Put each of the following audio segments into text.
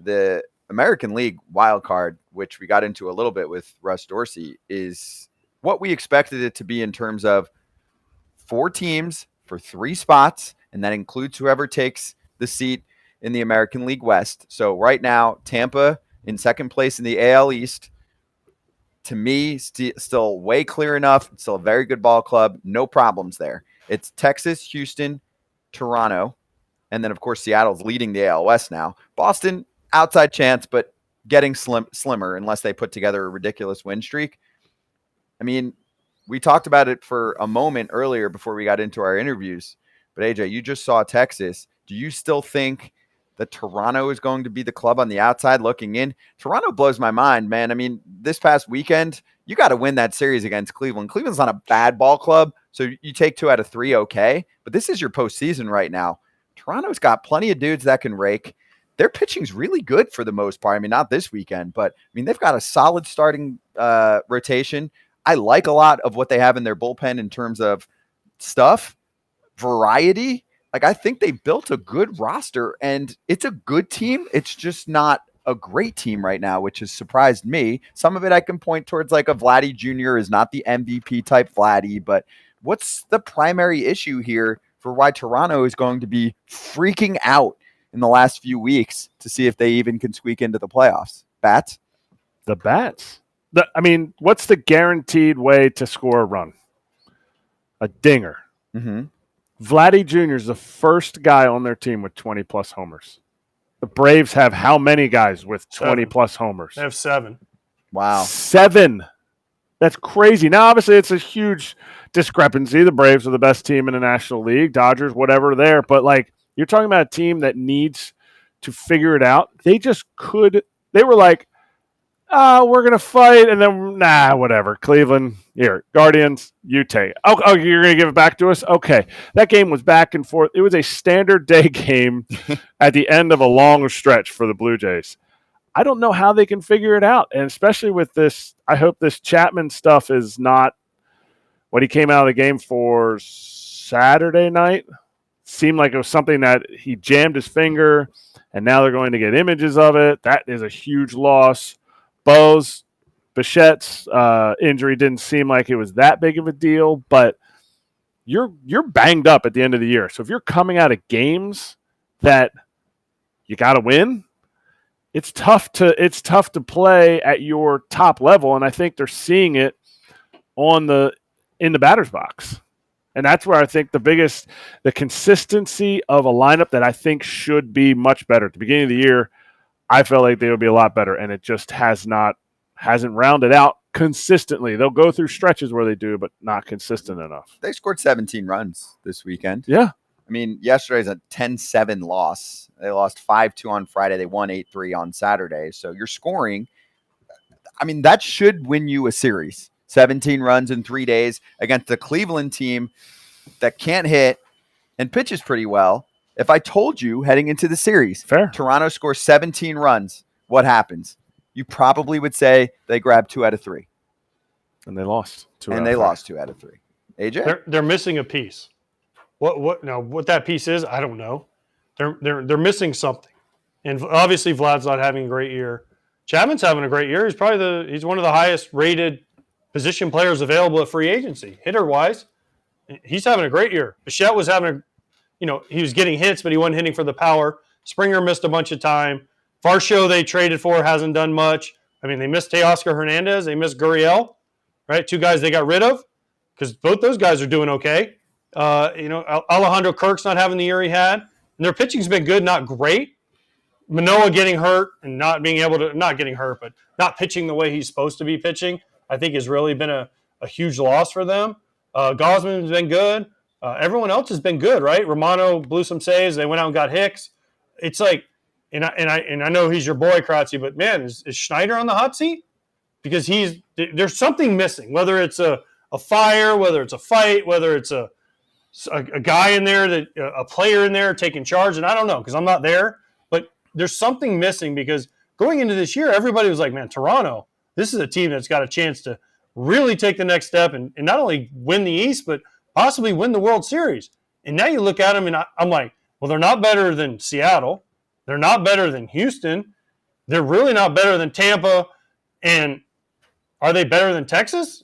the American League wild card, which we got into a little bit with Russ Dorsey, is what we expected it to be in terms of 4 teams for 3 spots, and that includes whoever takes the seat in the American League West. So right now, Tampa in second place in the AL East. To me, still way clear enough. Still a very good ball club. No problems there. It's Texas, Houston, Toronto, and then, of course, Seattle's leading the AL West now. Boston, outside chance, but getting slimmer unless they put together a ridiculous win streak. I mean, we talked about it for a moment earlier before we got into our interviews. But, AJ, you just saw Texas. Do you still think that Toronto is going to be the club on the outside looking in? Toronto blows my mind, man. I mean, this past weekend, you got to win that series against Cleveland. Cleveland's not a bad ball club, so you take 2 out of 3, okay. But this is your postseason right now. Toronto's got plenty of dudes that can rake. Their pitching's really good for the most part. I mean, not this weekend, but, I mean, they've got a solid starting rotation. I like a lot of what they have in their bullpen in terms of stuff, variety. Like, I think they built a good roster, and it's a good team. It's just not a great team right now, which has surprised me. Some of it I can point towards, like a Vladdy Jr. is not the MVP type Vladdy, but what's the primary issue here for why Toronto is going to be freaking out in the last few weeks to see if they even can squeak into the playoffs? Bats? The Bats. I mean, what's the guaranteed way to score a run? A dinger. Mm-hmm. Vladdy Jr. is the first guy on their team with 20-plus homers. The Braves have how many guys with 20-plus homers? They have 7. Wow. 7. That's crazy. Now, obviously, it's a huge discrepancy. The Braves are the best team in the National League, Dodgers, whatever there. But, like, you're talking about a team that needs to figure it out. They just could. They were like, we're going to fight, and then, whatever. Cleveland, here, Guardians, you take it. Oh, you're going to give it back to us? Okay. That game was back and forth. It was a standard day game at the end of a long stretch for the Blue Jays. I don't know how they can figure it out, and especially with this, I hope this Chapman stuff is not what he came out of the game for Saturday night. Seemed like it was something that he jammed his finger, and now they're going to get images of it. That is a huge loss. Bichette's injury didn't seem like it was that big of a deal, but you're banged up at the end of the year. So if you're coming out of games that you got to win, it's tough to play at your top level, and I think they're seeing it in the batter's box. And that's where I think the consistency of a lineup that I think should be much better. At the beginning of the year, I felt like they would be a lot better, and it just hasn't rounded out consistently. They'll go through stretches where they do, but not consistent enough. They scored 17 runs this weekend. Yeah. I mean, yesterday's a 10-7 loss. They lost 5-2 on Friday. They won 8-3 on Saturday. So you're scoring. I mean, that should win you a series. 17 runs in 3 days against the Cleveland team that can't hit and pitches pretty well. If I told you heading into the series, fair, Toronto scores 17 runs, what happens? You probably would say they grabbed 2 out of 3. And they lost 2 lost 2 out of 3. AJ? They're missing a piece. What that piece is, I don't know. They're missing something. And obviously Vlad's not having a great year. Chapman's having a great year. He's one of the highest rated position players available at free agency, hitter wise. He's having a great year. Bichette was he was getting hits, but he wasn't hitting for the power. Springer missed a bunch of time. Varsho they traded for hasn't done much. I mean, they missed Teoscar Hernandez. They missed Gurriel, right? 2 guys they got rid of because both those guys are doing okay. Alejandro Kirk's not having the year he had. And their pitching's been good, not great. Manoah getting hurt and not being able to – not getting hurt, but not pitching the way he's supposed to be pitching, I think has really been a huge loss for them. Gausman's been good. Everyone else has been good, right? Romano blew some saves. They went out and got Hicks. It's like, and I know he's your boy, Kratzy, but man, is Schneider on the hot seat? Because there's something missing. Whether it's a fire, whether it's a fight, whether it's a guy in there a player in there taking charge, and I don't know because I'm not there. But there's something missing because going into this year, everybody was like, man, Toronto, this is a team that's got a chance to really take the next step and not only win the East, but possibly win the World Series. And now you look at them, and I'm like, well, they're not better than Seattle. They're not better than Houston. they're really not better than Tampa. And are they better than Texas?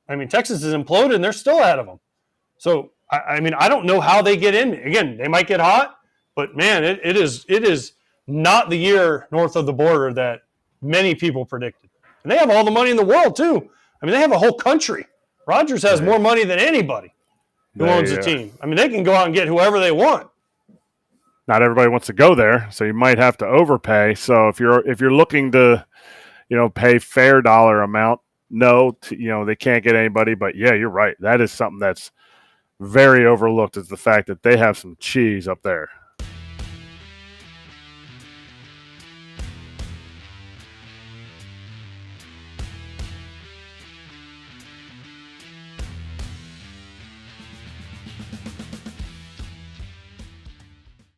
I mean, Texas is imploded and they're still ahead of them. So, I mean, I don't know how they get in. Again, they might get hot, but man, it is not the year north of the border that many people predicted. And they have all the money in the world, too. I mean, they have a whole country. Rodgers has more money than anybody who owns a team. I mean, they can go out and get whoever they want. Not everybody wants to go there, so you might have to overpay. So if you're looking to, pay fair dollar amount, no, they can't get anybody. But yeah, you're right. That is something that's very overlooked, is the fact that they have some cheese up there.